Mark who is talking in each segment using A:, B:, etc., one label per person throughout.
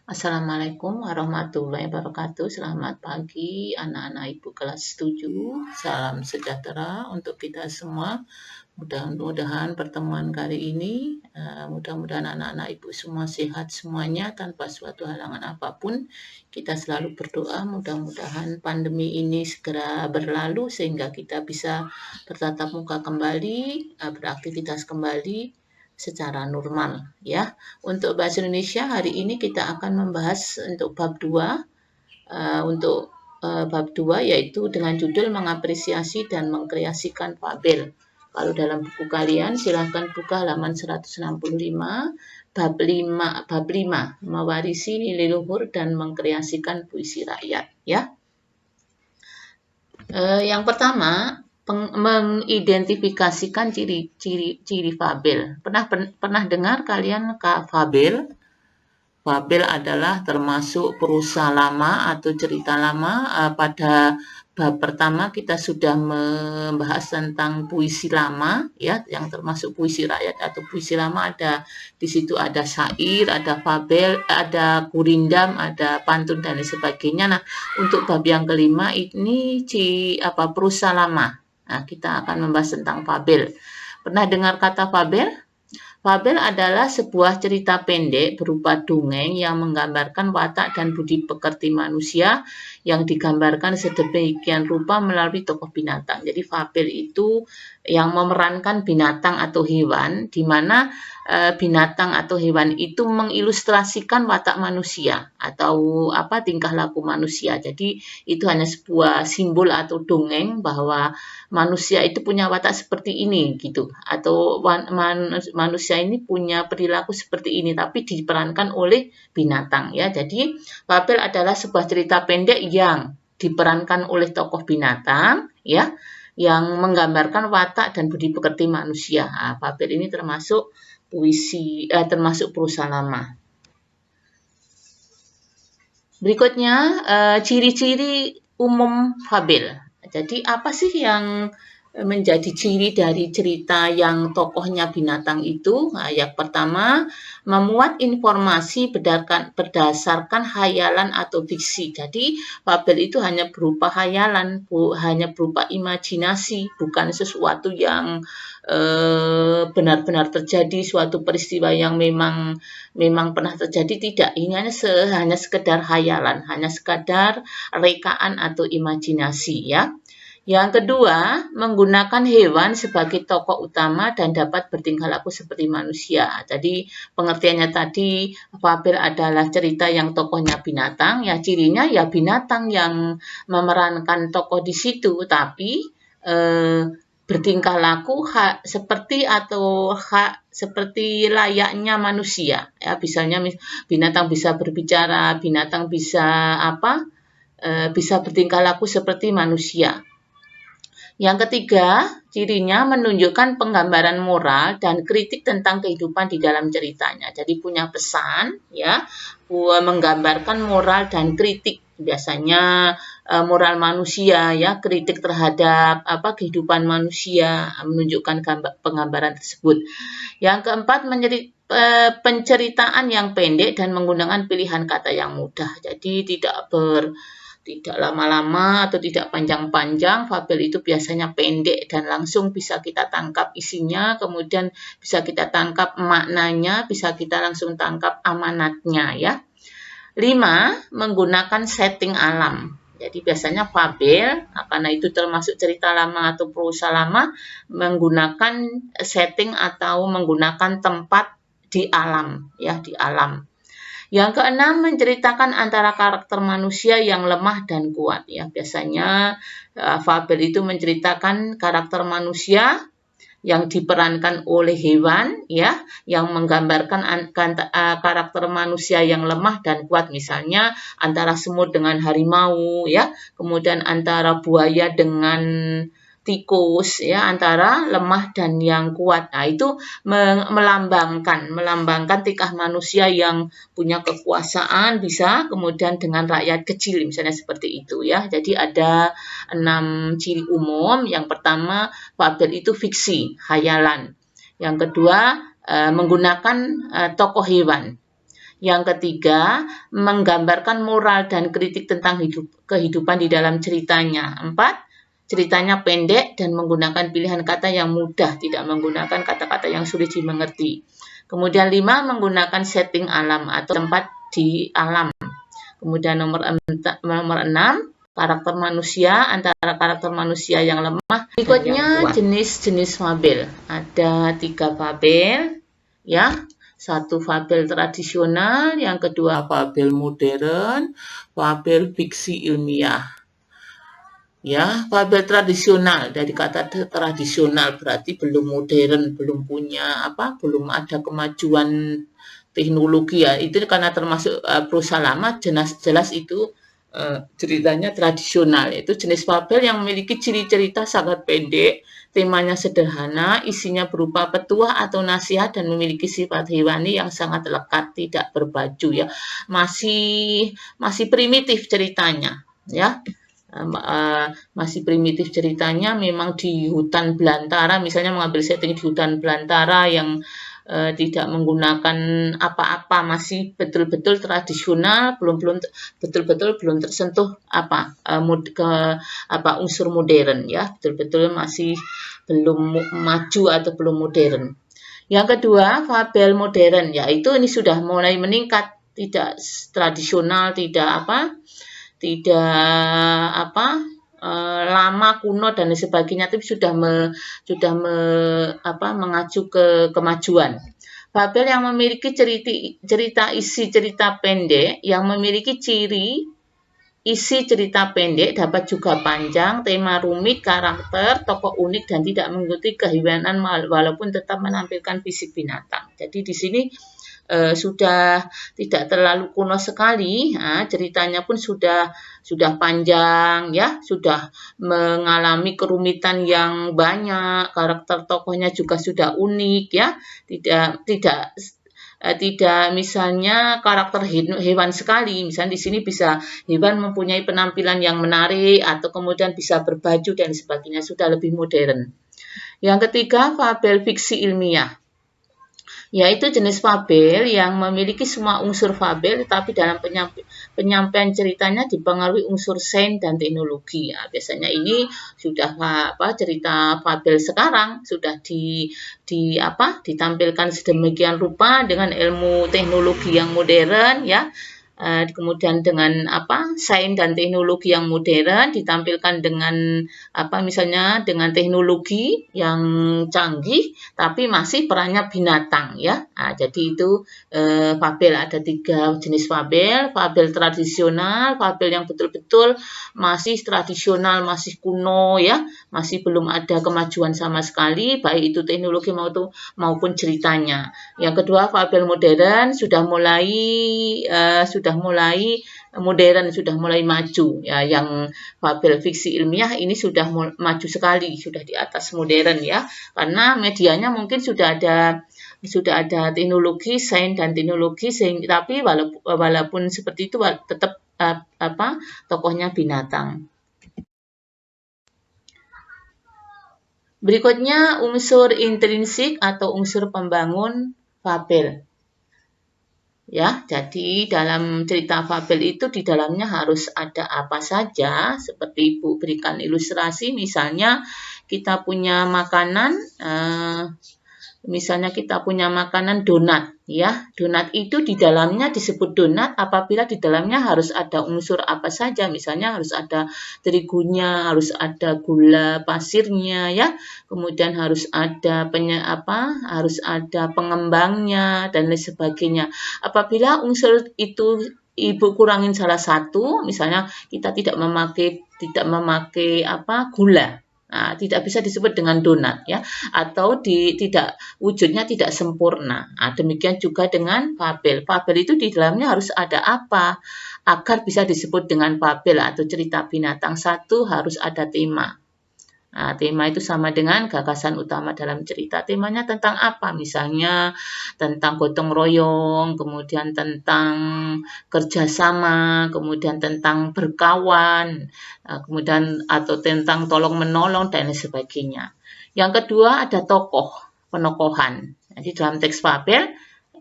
A: Assalamualaikum warahmatullahi wabarakatuh. Selamat pagi anak-anak Ibu kelas 7. Salam sejahtera untuk kita semua. Mudah-mudahan pertemuan kali ini, mudah-mudahan anak-anak Ibu semua sehat semuanya tanpa suatu halangan apapun. Kita selalu berdoa mudah-mudahan pandemi ini segera berlalu sehingga kita bisa bertatap muka kembali, beraktivitas kembali secara normal ya. Untuk bahasa Indonesia hari ini kita akan membahas untuk bab 2 bab 2 yaitu dengan judul mengapresiasi dan mengkreasikan fabel. Kalau dalam buku kalian silahkan buka halaman 165 bab 5 mewarisi nilai luhur dan mengkreasikan puisi rakyat ya. Yang pertama, mengidentifikasikan ciri fabel. Pernah dengar kalian fabel? Fabel adalah termasuk prosa lama atau cerita lama. Pada bab pertama kita sudah membahas tentang puisi lama ya, yang termasuk puisi rakyat atau puisi lama. Di situ ada syair, ada fabel, ada gurindam, ada pantun dan sebagainya. Nah, untuk bab yang kelima ini prosa lama. Nah, kita akan membahas tentang fabel. Pernah dengar kata fabel? Fabel adalah sebuah cerita pendek berupa dongeng yang menggambarkan watak dan budi pekerti manusia yang digambarkan sedemikian rupa melalui tokoh binatang. Jadi fabel itu yang memerankan binatang atau hewan, di mana binatang atau hewan itu mengilustrasikan watak manusia atau tingkah laku manusia. Jadi itu hanya sebuah simbol atau dongeng bahwa manusia itu punya watak seperti ini gitu, atau manusia ini punya perilaku seperti ini tapi diperankan oleh binatang ya. Jadi fabel adalah sebuah cerita pendek yang diperankan oleh tokoh binatang ya, yang menggambarkan watak dan budi pekerti manusia. Nah, fabel ini termasuk puisi, termasuk prosa lama. Berikutnya ciri-ciri umum fabel. Jadi apa sih yang menjadi ciri dari cerita yang tokohnya binatang itu? Nah, yang pertama, memuat informasi berdasarkan hayalan atau fiksi. Jadi fabel itu hanya berupa hayalan, hanya berupa imajinasi, bukan sesuatu yang benar-benar terjadi, suatu peristiwa yang memang pernah terjadi, tidak. Ini hanya sekedar hayalan, hanya sekadar rekaan atau imajinasi ya. Yang kedua, menggunakan hewan sebagai tokoh utama dan dapat bertingkah laku seperti manusia. Jadi pengertiannya tadi, fabel adalah cerita yang tokohnya binatang, ya cirinya ya binatang yang memerankan tokoh di situ, tapi bertingkah laku seperti layaknya manusia. Ya, misalnya binatang bisa berbicara, binatang bisa bisa bertingkah laku seperti manusia. Yang ketiga, cirinya menunjukkan penggambaran moral dan kritik tentang kehidupan di dalam ceritanya. Jadi punya pesan ya, menggambarkan moral dan kritik, biasanya moral manusia ya, kritik terhadap kehidupan manusia, menunjukkan penggambaran tersebut. Yang keempat, penceritaan yang pendek dan menggunakan pilihan kata yang mudah. Jadi tidak lama-lama atau tidak panjang-panjang. Fabel itu biasanya pendek dan langsung bisa kita tangkap isinya, kemudian bisa kita tangkap maknanya, bisa kita langsung tangkap amanatnya ya. 5, menggunakan setting alam. Jadi biasanya fabel, karena itu termasuk cerita lama atau prosa lama, menggunakan setting atau menggunakan tempat di alam ya, di alam. Yang keenam, menceritakan antara karakter manusia yang lemah dan kuat ya. Biasanya fabel itu menceritakan karakter manusia yang diperankan oleh hewan ya, yang menggambarkan karakter manusia yang lemah dan kuat, misalnya antara semut dengan harimau ya, kemudian antara buaya dengan tikus ya, antara lemah dan yang kuat. Nah, itu melambangkan tingkah manusia yang punya kekuasaan, bisa kemudian dengan rakyat kecil misalnya seperti itu ya. Jadi ada 6 ciri umum. Yang pertama, fabel itu fiksi, hayalan. Yang kedua, menggunakan tokoh hewan. Yang ketiga, menggambarkan moral dan kritik tentang kehidupan di dalam ceritanya. 4, ceritanya pendek dan menggunakan pilihan kata yang mudah, tidak menggunakan kata-kata yang sulit dimengerti. Kemudian 5, menggunakan setting alam atau tempat di alam. Kemudian nomor 6, karakter manusia, antara karakter manusia yang lemah. Berikutnya jenis-jenis fabel. Ada 3 fabel, ya. 1 fabel tradisional, yang kedua fabel modern, fabel fiksi ilmiah. Ya, fabel tradisional, dari kata tradisional berarti belum modern, belum punya belum ada kemajuan teknologi ya. Itu karena termasuk prosa lama, jelas itu ceritanya tradisional. Itu jenis fabel yang memiliki ciri cerita sangat pendek, temanya sederhana, isinya berupa petuah atau nasihat dan memiliki sifat hewani yang sangat lekat, tidak berbaju ya. Masih primitif ceritanya ya. Masih primitif ceritanya, memang di hutan belantara, misalnya mengambil setting di hutan belantara yang tidak menggunakan apa-apa, masih betul-betul tradisional, belum tersentuh unsur modern ya, betul-betul masih belum maju atau belum modern. Yang kedua, fabel modern, yaitu ini sudah mulai meningkat, tidak tradisional, tidak lama, kuno dan sebagainya, tapi sudah mengacu ke kemajuan. Fabel yang memiliki cerita pendek, yang memiliki ciri isi cerita pendek, dapat juga panjang, tema rumit, karakter, tokoh unik dan tidak mengikuti kehewanan walaupun tetap menampilkan fisik binatang. Jadi di sini sudah tidak terlalu kuno sekali, ceritanya pun sudah panjang ya, sudah mengalami kerumitan yang banyak, karakter tokohnya juga sudah unik ya, tidak misalnya karakter hewan sekali, misalnya di sini bisa hewan mempunyai penampilan yang menarik atau kemudian bisa berbaju dan sebagainya, sudah lebih modern. Yang ketiga, fabel fiksi ilmiah, yaitu jenis fabel yang memiliki semua unsur fabel, tetapi dalam penyampaian ceritanya dipengaruhi unsur sains dan teknologi. Ya, biasanya ini sudah cerita fabel sekarang sudah ditampilkan sedemikian rupa dengan ilmu teknologi yang modern ya. Kemudian dengan sains dan teknologi yang modern, ditampilkan dengan misalnya dengan teknologi yang canggih tapi masih perannya binatang ya. Jadi itu fabel, ada 3 jenis fabel tradisional, fabel yang betul-betul masih tradisional, masih kuno ya, masih belum ada kemajuan sama sekali baik itu teknologi maupun ceritanya. Yang kedua, fabel modern sudah mulai modern, sudah mulai maju ya. Yang fabel fiksi ilmiah ini sudah maju sekali, sudah di atas modern ya, karena medianya mungkin sudah ada teknologi, sains dan teknologi, tapi walaupun seperti itu tetap tokohnya binatang. Berikutnya, unsur intrinsik atau unsur pembangun fabel. Ya, jadi dalam cerita fabel itu di dalamnya harus ada apa saja, seperti Ibu berikan ilustrasi, misalnya kita punya makanan, misalnya kita punya makanan donat, ya. Donat itu di dalamnya disebut donat apabila di dalamnya harus ada unsur apa saja, misalnya harus ada terigunya, harus ada gula pasirnya, ya. Kemudian harus ada harus ada pengembangnya dan lain sebagainya. Apabila unsur itu Ibu kurangin salah satu, misalnya kita tidak memakai gula. Nah, tidak bisa disebut dengan donat ya, atau wujudnya tidak sempurna. Nah, demikian juga dengan fabel. Fabel itu di dalamnya harus ada apa agar bisa disebut dengan fabel atau cerita binatang. Satu, harus ada tema. Nah, tema itu sama dengan gagasan utama dalam cerita. Temanya tentang apa? Misalnya tentang gotong royong, kemudian tentang kerjasama, kemudian tentang berkawan, kemudian atau tentang tolong menolong dan sebagainya. Yang kedua, ada tokoh, penokohan. Jadi dalam teks fabel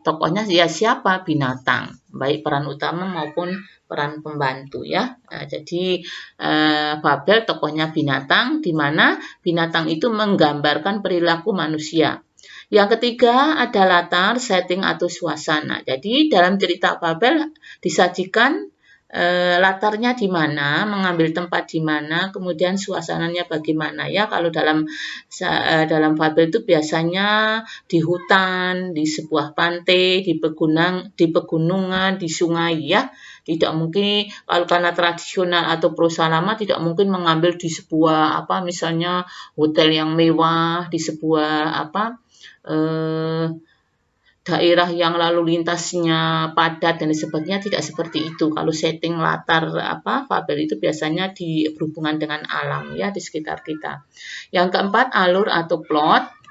A: tokohnya ya siapa? Binatang, baik peran utama maupun peran pembantu ya. Jadi fabel tokohnya binatang, di mana binatang itu menggambarkan perilaku manusia. Yang ketiga ada latar, setting atau suasana. Jadi dalam cerita fabel disajikan latarnya di mana, mengambil tempat di mana, kemudian suasananya bagaimana ya. Kalau dalam fabel itu biasanya di hutan, di sebuah pantai, di pegunungan, di sungai ya. Tidak mungkin kalau karena tradisional atau prosa lama tidak mungkin mengambil di sebuah misalnya hotel yang mewah, di sebuah daerah yang lalu lintasnya padat dan sebagainya, tidak seperti itu. Kalau setting latar fabel itu biasanya berhubungan dengan alam ya di sekitar kita. Yang keempat alur atau plot.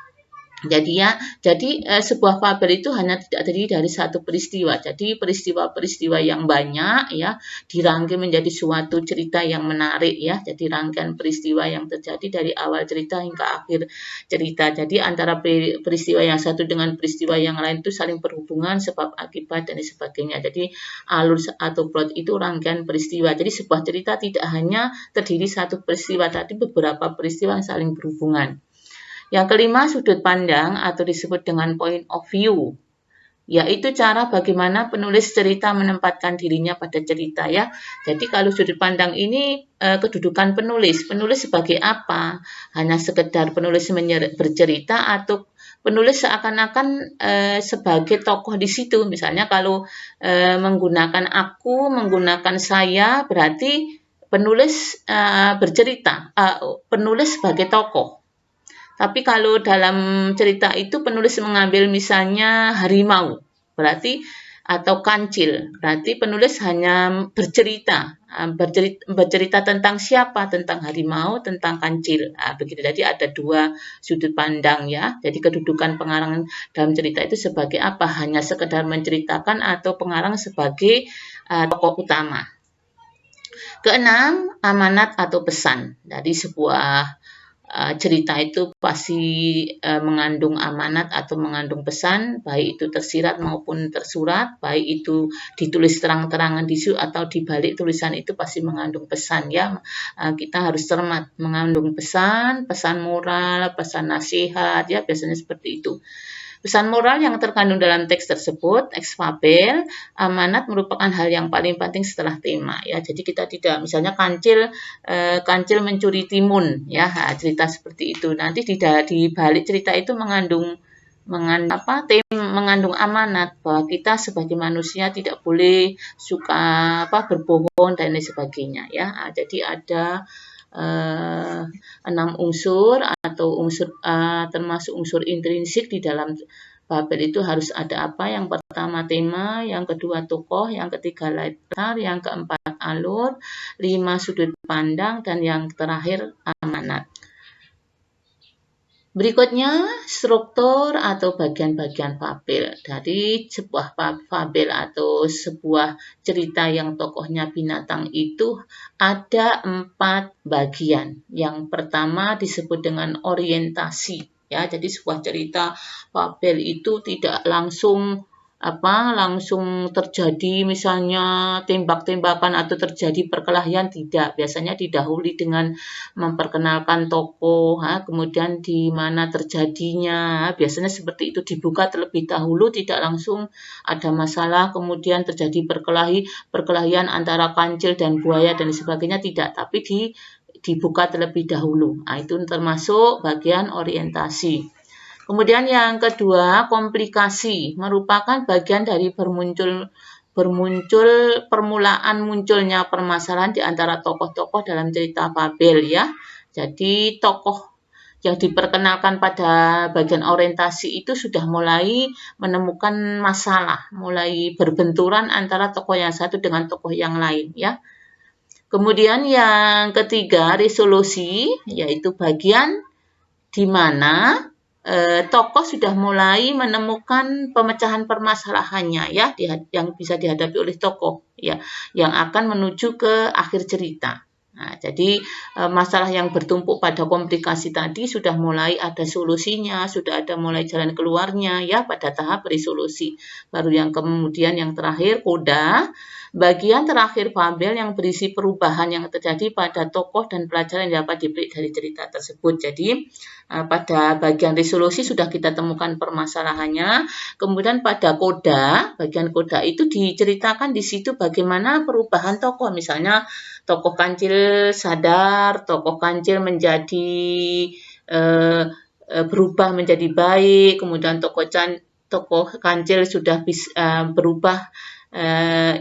A: Jadi sebuah fabel itu hanya tidak terdiri dari satu peristiwa. Jadi peristiwa-peristiwa yang banyak ya dirangkai menjadi suatu cerita yang menarik ya. Jadi rangkaian peristiwa yang terjadi dari awal cerita hingga akhir cerita. Jadi antara peristiwa yang satu dengan peristiwa yang lain itu saling berhubungan, sebab akibat dan sebagainya. Jadi alur atau plot itu rangkaian peristiwa. Jadi sebuah cerita tidak hanya terdiri satu peristiwa, tapi beberapa peristiwa yang saling berhubungan. Yang kelima, sudut pandang atau disebut dengan point of view, yaitu cara bagaimana penulis cerita menempatkan dirinya pada cerita ya. Jadi kalau sudut pandang ini kedudukan penulis sebagai apa? Hanya sekedar penulis bercerita atau penulis seakan-akan sebagai tokoh di situ. Misalnya kalau menggunakan aku, menggunakan saya, berarti penulis bercerita, penulis sebagai tokoh. Tapi kalau dalam cerita itu penulis mengambil misalnya harimau, berarti atau kancil, berarti penulis hanya bercerita tentang siapa, tentang harimau, tentang kancil. Begitu. Jadi ada dua sudut pandang ya. Jadi kedudukan pengarang dalam cerita itu sebagai apa? Hanya sekedar menceritakan atau pengarang sebagai tokoh utama. Keenam, amanat atau pesan. Dari sebuah cerita itu pasti mengandung amanat atau mengandung pesan, baik itu tersirat maupun tersurat, baik itu ditulis terang-terangan di situ atau di balik tulisan itu pasti mengandung pesan ya. Kita harus cermat, mengandung pesan moral, pesan nasihat ya, biasanya seperti itu. Pesan moral yang terkandung dalam teks tersebut, teks fabel, amanat merupakan hal yang paling penting setelah tema ya. Jadi kita tidak, misalnya kancil mencuri timun ya, cerita seperti itu. Nanti di balik cerita itu mengandung amanat bahwa kita sebagai manusia tidak boleh suka berbohong dan lain sebagainya ya. Jadi ada 6 unsur atau termasuk unsur intrinsik di dalam fabel itu harus ada apa? Yang pertama tema, yang kedua tokoh, yang ketiga latar, yang keempat alur, 5 sudut pandang, dan yang terakhir amanat. Berikutnya, struktur atau bagian-bagian fabel. Dari sebuah fabel atau sebuah cerita yang tokohnya binatang itu ada 4 bagian. Yang pertama disebut dengan orientasi. Ya, jadi sebuah cerita fabel itu tidak langsung terjadi misalnya tembak-tembakan atau terjadi perkelahian, tidak. Biasanya didahului dengan memperkenalkan tokoh, kemudian di mana terjadinya. Biasanya seperti itu, dibuka terlebih dahulu, tidak langsung ada masalah kemudian terjadi perkelahian antara kancil dan buaya dan sebagainya, tidak, tapi dibuka terlebih dahulu. Itu termasuk bagian orientasi. Kemudian yang kedua, komplikasi, merupakan bagian dari permulaan munculnya permasalahan di antara tokoh-tokoh dalam cerita fabel ya. Jadi tokoh yang diperkenalkan pada bagian orientasi itu sudah mulai menemukan masalah, mulai berbenturan antara tokoh yang satu dengan tokoh yang lain ya. Kemudian yang ketiga, resolusi, yaitu bagian di mana tokoh sudah mulai menemukan pemecahan permasalahannya ya, yang bisa dihadapi oleh tokoh ya, yang akan menuju ke akhir cerita. Nah, jadi masalah yang bertumpuk pada komplikasi tadi sudah mulai ada solusinya, sudah ada mulai jalan keluarnya ya pada tahap resolusi. Baru yang kemudian yang terakhir koda, bagian terakhir fabel yang berisi perubahan yang terjadi pada tokoh dan pelajaran yang dapat dipetik dari cerita tersebut. Jadi pada bagian resolusi sudah kita temukan permasalahannya, kemudian pada koda, bagian koda itu diceritakan di situ bagaimana perubahan tokoh, misalnya tokoh kancil sadar, tokoh kancil menjadi berubah menjadi baik, kemudian tokoh kancil sudah bisa berubah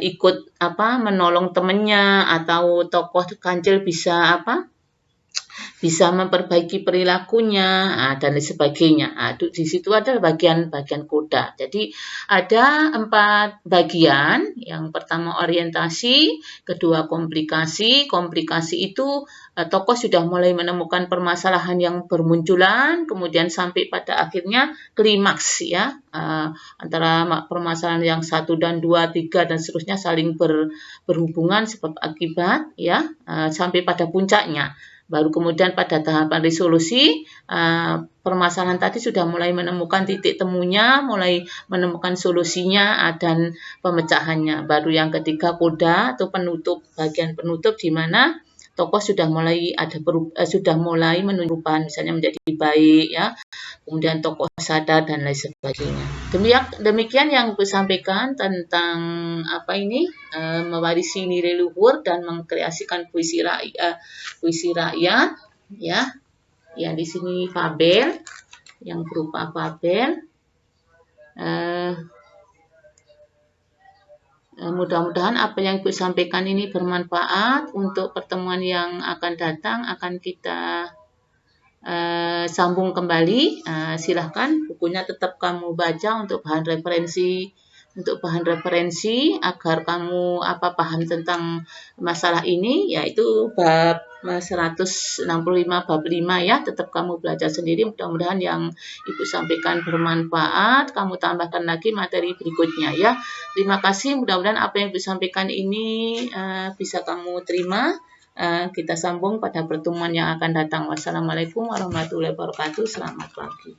A: ikut menolong temannya, atau tokoh kancil bisa memperbaiki perilakunya dan sebagainya. Di situ ada bagian-bagian koda. Jadi ada 4 bagian. Yang pertama orientasi, kedua komplikasi. Komplikasi itu tokoh sudah mulai menemukan permasalahan yang bermunculan, kemudian sampai pada akhirnya klimaks ya. Antara permasalahan yang 1 dan 2, 3 dan seterusnya saling berhubungan sebab akibat ya, sampai pada puncaknya. Baru kemudian pada tahapan resolusi, permasalahan tadi sudah mulai menemukan titik temunya, mulai menemukan solusinya dan pemecahannya. Baru yang ketiga koda atau penutup, bagian penutup di mana tokoh sudah mulai menunjukkan perubahan, misalnya menjadi baik ya, kemudian tokoh sadar dan lain sebagainya. Demikian yang saya sampaikan tentang mewarisi nilai luhur dan mengkreasikan puisi rakyat ya. Yang di sini fabel, yang berupa fabel. Mudah-mudahan apa yang Ibu sampaikan ini bermanfaat. Untuk pertemuan yang akan datang akan kita sambung kembali. Silahkan bukunya tetap kamu baca untuk bahan referensi agar kamu paham tentang masalah ini, yaitu bab 165 bab 5 ya, tetap kamu belajar sendiri. Mudah-mudahan yang Ibu sampaikan bermanfaat, kamu tambahkan lagi materi berikutnya ya. Terima kasih, mudah-mudahan apa yang Ibu sampaikan ini bisa kamu terima. Kita sambung pada pertemuan yang akan datang. Wassalamualaikum warahmatullahi wabarakatuh. Selamat pagi.